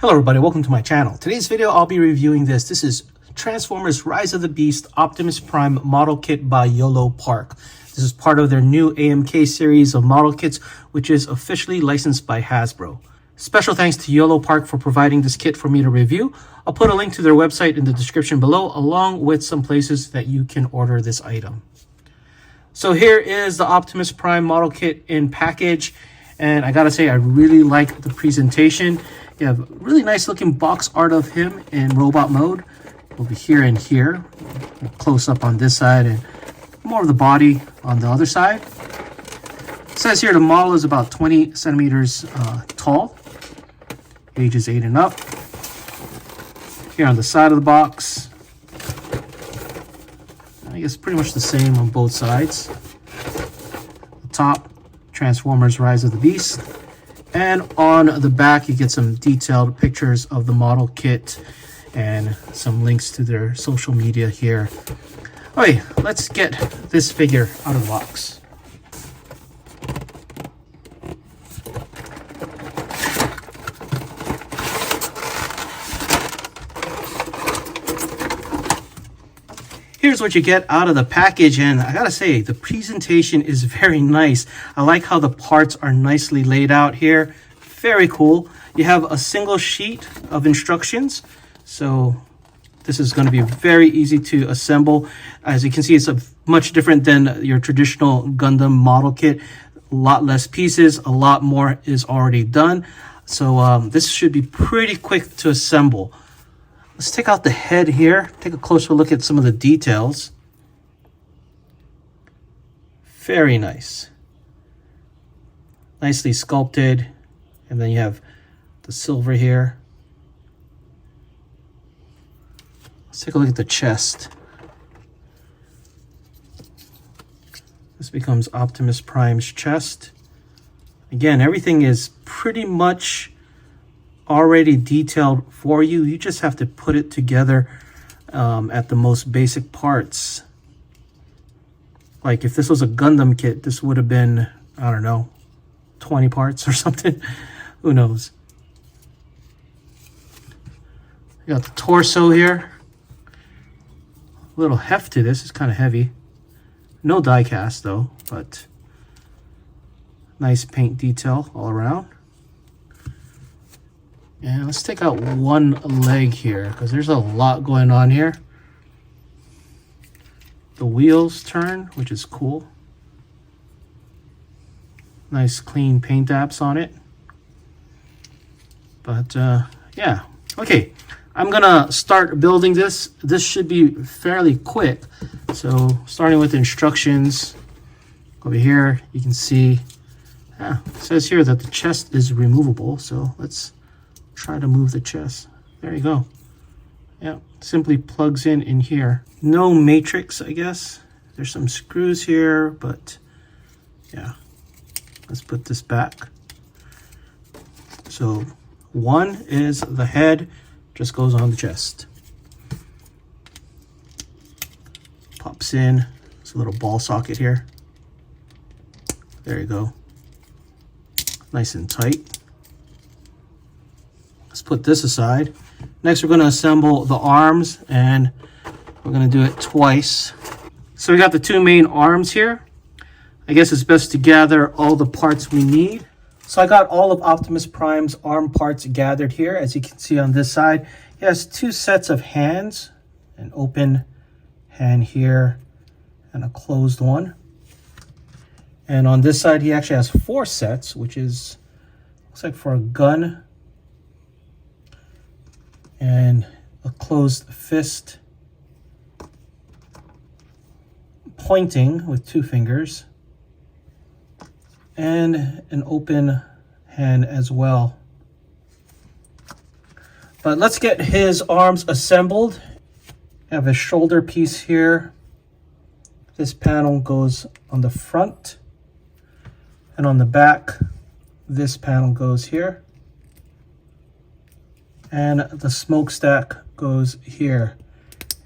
Hello everybody, welcome to my channel. Today's video I'll be reviewing this. This is Transformers Rise of the Beast Optimus Prime model kit by YOLO Park. This is part of their new AMK series of model kits, which is officially licensed by Hasbro. Special thanks to YOLO Park for providing this kit for me to review. I'll put a link to their website in the description below, along with some places that you can order this item. So here is the Optimus Prime model kit in package, and I gotta say I really like the presentation. You have really nice looking box art of him in robot mode over here and here. Close up on this side and more of the body on the other side. It says here the model is about 20 centimeters tall, ages 8 and up. Here on the side of the box, I guess pretty much the same on both sides. The top, Transformers Rise of the Beast. And on the back, you get some detailed pictures of the model kit and some links to their social media here. Okay, let's get this figure out of the box. Here's what you get out of the package, and I gotta say the presentation is very nice. I like how the parts are nicely laid out here. Very cool. You have a single sheet of instructions, so this is going to be very easy to assemble. As you can see, it's much different than your traditional Gundam model kit. A lot less pieces, a lot more is already done, so this should be pretty quick to assemble. Let's take out the head here, take a closer look at some of the details. Very nice. Nicely sculpted. And then you have the silver here. Let's take a look at the chest. This becomes Optimus Prime's chest. Again, everything is pretty much already detailed for you. You just have to put it together at the most basic parts. Like if this was a Gundam kit, this would have been, I don't know, 20 parts or something. Who knows? You got the torso here. A little heft to this, it's kind of heavy. No die cast though, but nice paint detail all around. And let's take out one leg here because there's a lot going on here. The wheels turn, which is cool. Nice clean paint apps on it. But yeah, okay. I'm gonna start building this. This should be fairly quick. So starting with instructions, over here you can see, it says here that the chest is removable. So let's try to move the chest. There you go. Yeah, simply plugs in here. No matrix, I guess. There's some screws here, but yeah. Let's put this back. So one is the head, just goes on the chest. Pops in. It's a little ball socket here. There you go. Nice and tight. Let's put this aside. Next, we're going to assemble the arms, and we're going to do it twice. So we got the two main arms here. I guess it's best to gather all the parts we need. So I got all of Optimus Prime's arm parts gathered here. As you can see on this side, he has two sets of hands, an open hand here and a closed one. And on this side, he actually has 4 sets, which is, looks like for a gun and a closed fist, pointing with 2 fingers, and an open hand as well. But let's get his arms assembled. I have a shoulder piece here. This panel goes on the front, and on the back, this panel goes here. And the smokestack goes here.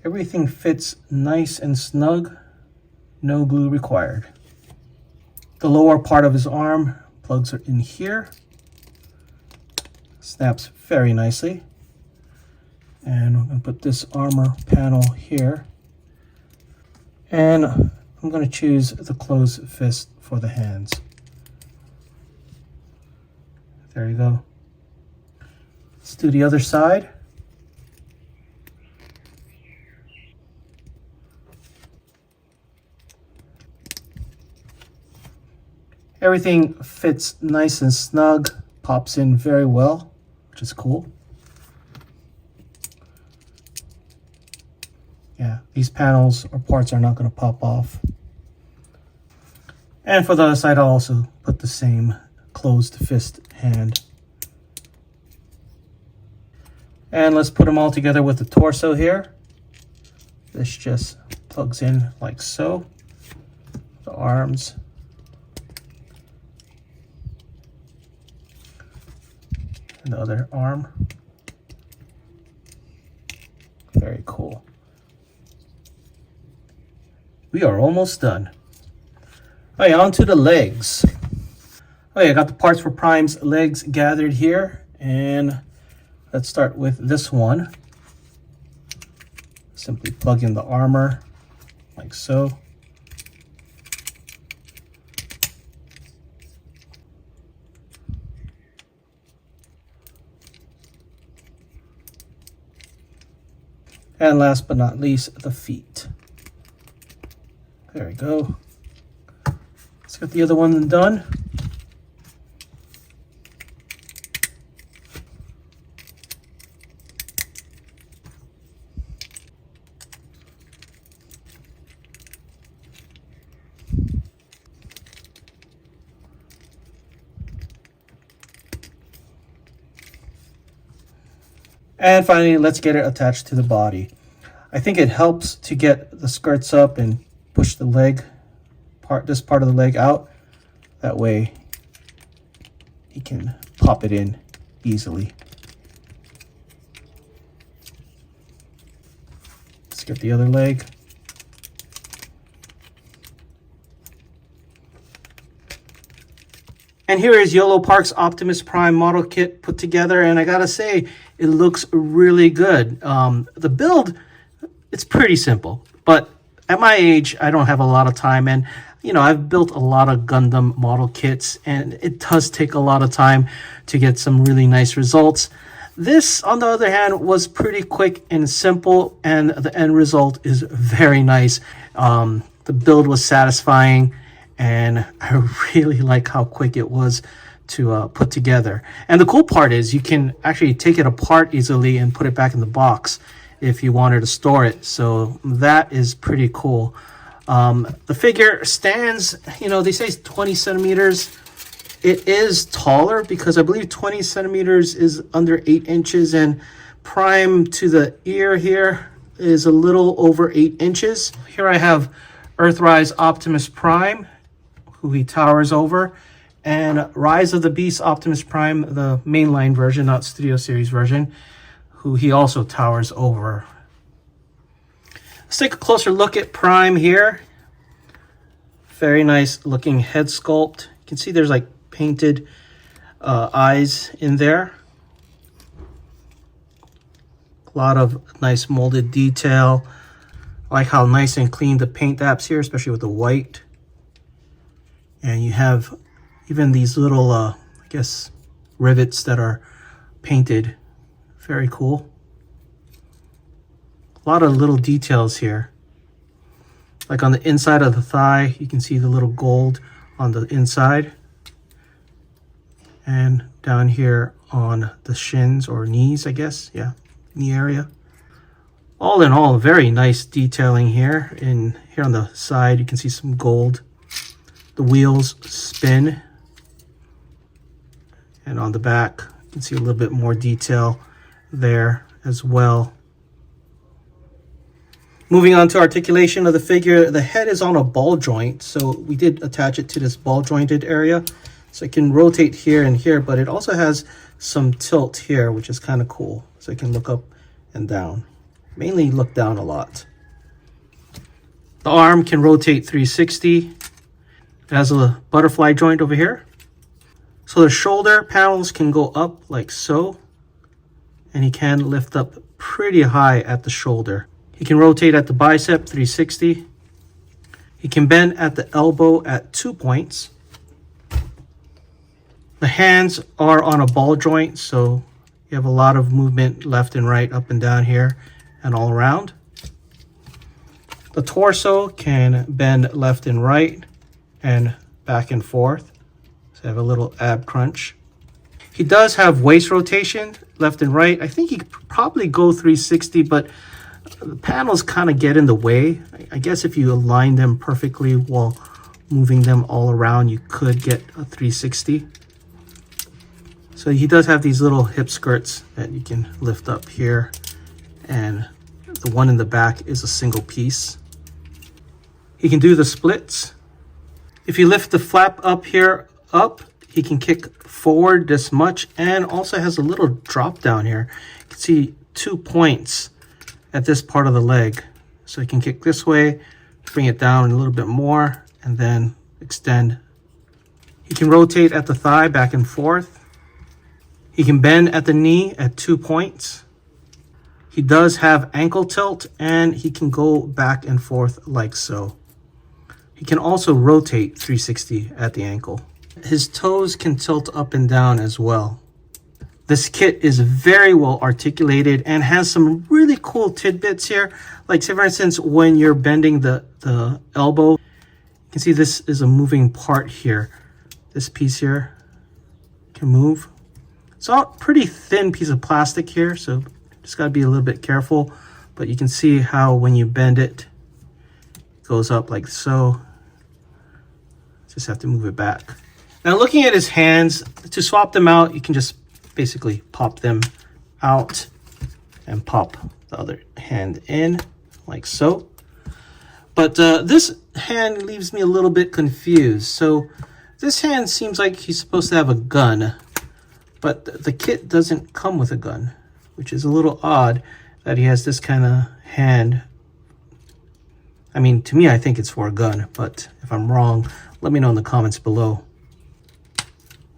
Everything fits nice and snug, no glue required. The lower part of his arm plugs are in here. Snaps very nicely. And I'm going to put this armor panel here. And I'm going to choose the closed fist for the hands. There you go. Let's do the other side. Everything fits nice and snug, pops in very well, which is cool. Yeah, these panels or parts are not going to pop off. And for the other side, I'll also put the same closed fist hand. And let's put them all together with the torso here. This just plugs in like so. The arms. And the other arm. Very cool. We are almost done. All right, on to the legs. Okay, I got the parts for Prime's legs gathered here, and let's start with this one. Simply plug in the armor like so. And last but not least, the feet. There we go. Let's get the other one done. And finally, let's get it attached to the body. I think it helps to get the skirts up and push the leg part, this part of the leg out. That way you can pop it in easily. Let's get the other leg. And here is YOLO Park's Optimus Prime model kit put together, and I gotta say, it looks really good. The build, it's pretty simple, but at my age, I don't have a lot of time, and you know, I've built a lot of Gundam model kits, and it does take a lot of time to get some really nice results. This, on the other hand, was pretty quick and simple, and the end result is very nice. The build was satisfying, and I really like how quick it was to put together. And the cool part is you can actually take it apart easily and put it back in the box if you wanted to store it. So that is pretty cool. The figure stands, you know, they say it's 20 centimeters. It is taller because I believe 20 centimeters is under 8 inches, and Prime to the ear here is a little over 8 inches. Here I have Earthrise Optimus Prime, who he towers over, and Rise of the Beast Optimus Prime, the mainline version, not Studio Series version, who he also towers over. Let's take a closer look at Prime here. Very nice looking head sculpt. You can see there's like painted eyes in there. A lot of nice molded detail. I like how nice and clean the paint apps here, especially with the white. And you have even these little, I guess, rivets that are painted. Very cool. A lot of little details here. Like on the inside of the thigh, you can see the little gold on the inside. And down here on the shins or knees, I guess. Yeah, knee area. All in all, very nice detailing here. And here on the side, you can see some gold. The wheels spin. And on the back, you can see a little bit more detail there as well. Moving on to articulation of the figure, the head is on a ball joint, so we did attach it to this ball jointed area. So it can rotate here and here, but it also has some tilt here, which is kind of cool. So it can look up and down. Mainly look down a lot. The arm can rotate 360. It has a butterfly joint over here. So the shoulder panels can go up like so. and he can lift up pretty high at the shoulder. He can rotate at the bicep 360. He can bend at the elbow at 2 points. The hands are on a ball joint, so you have a lot of movement left and right, up and down here, and all around. The torso can bend left and right and back and forth. So I have a little ab crunch. He does have waist rotation left and right. I think he could probably go 360, but the panels kind of get in the way. I guess if you align them perfectly while moving them all around, you could get a 360. So he does have these little hip skirts that you can lift up here, and the one in the back is a single piece. He can do the splits. If you lift the flap up here up, he can kick forward this much, and also has a little drop down here. You can see 2 points at this part of the leg. So he can kick this way, bring it down a little bit more, and then extend. He can rotate at the thigh back and forth. He can bend at the knee at 2 points. He does have ankle tilt, and he can go back and forth like so. He can also rotate 360 at the ankle. His toes can tilt up and down as well. This kit is very well articulated and has some really cool tidbits here. Like, say for instance, when you're bending the elbow, you can see this is a moving part here. This piece here can move. It's a pretty thin piece of plastic here, so just got to be a little bit careful. But you can see how when you bend it, it goes up like so. Just have to move it back. Now, looking at his hands, to swap them out, you can just basically pop them out and pop the other hand in like so. But this hand leaves me a little bit confused. So this hand seems like he's supposed to have a gun, but the kit doesn't come with a gun, which is a little odd that he has this kind of hand. I mean, to me, I think it's for a gun, but if I'm wrong, let me know in the comments below.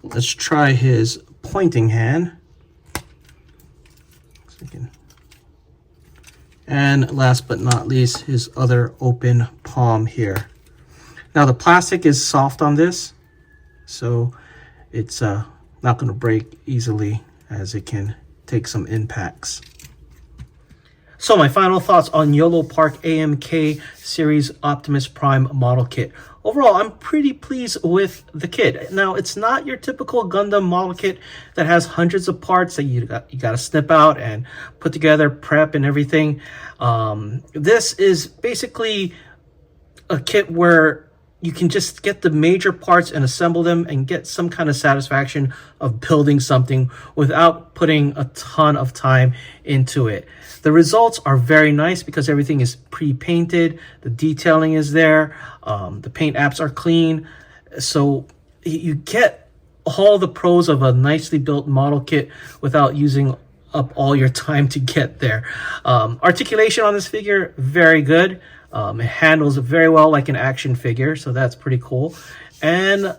Let's try his pointing hand. And last but not least, his other open palm here. Now, the plastic is soft on this, so it's not going to break easily, as it can take some impacts. So my final thoughts on YOLO Park AMK Series Optimus Prime model kit. Overall, I'm pretty pleased with the kit. Now, it's not your typical Gundam model kit that has hundreds of parts that you got to snip out and put together, prep and everything. This is basically a kit where you can just get the major parts and assemble them and get some kind of satisfaction of building something without putting a ton of time into it. The results are very nice because everything is pre-painted, the detailing is there, the paint apps are clean, so you get all the pros of a nicely built model kit without using up all your time to get there. Articulation on this figure, very good. It handles very well like an action figure, so that's pretty cool. And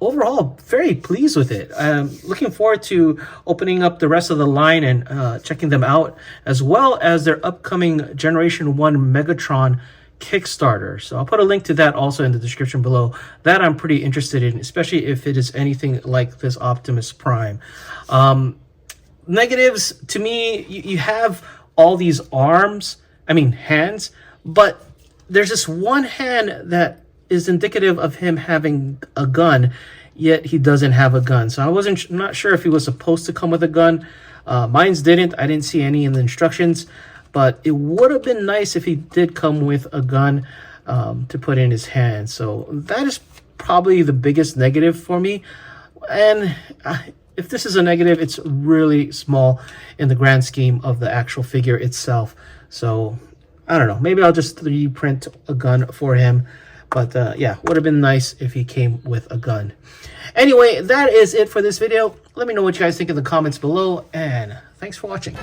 overall, very pleased with it. I'm looking forward to opening up the rest of the line and checking them out, as well as their upcoming Generation 1 Megatron Kickstarter. So I'll put a link to that also in the description below. That I'm pretty interested in, especially if it is anything like this Optimus Prime. Negatives, to me, you have all these hands, but there's this one hand that is indicative of him having a gun, yet he doesn't have a gun. So I not sure if he was supposed to come with a gun. Mine's didn't. I didn't see any in the instructions, but it would have been nice if he did come with a gun to put in his hand. So that is probably the biggest negative for me. And if this is a negative, it's really small in the grand scheme of the actual figure itself. So I don't know, maybe I'll just 3D print a gun for him. But yeah, would have been nice if he came with a gun. Anyway, that is it for this video. Let me know what you guys think in the comments below, and thanks for watching.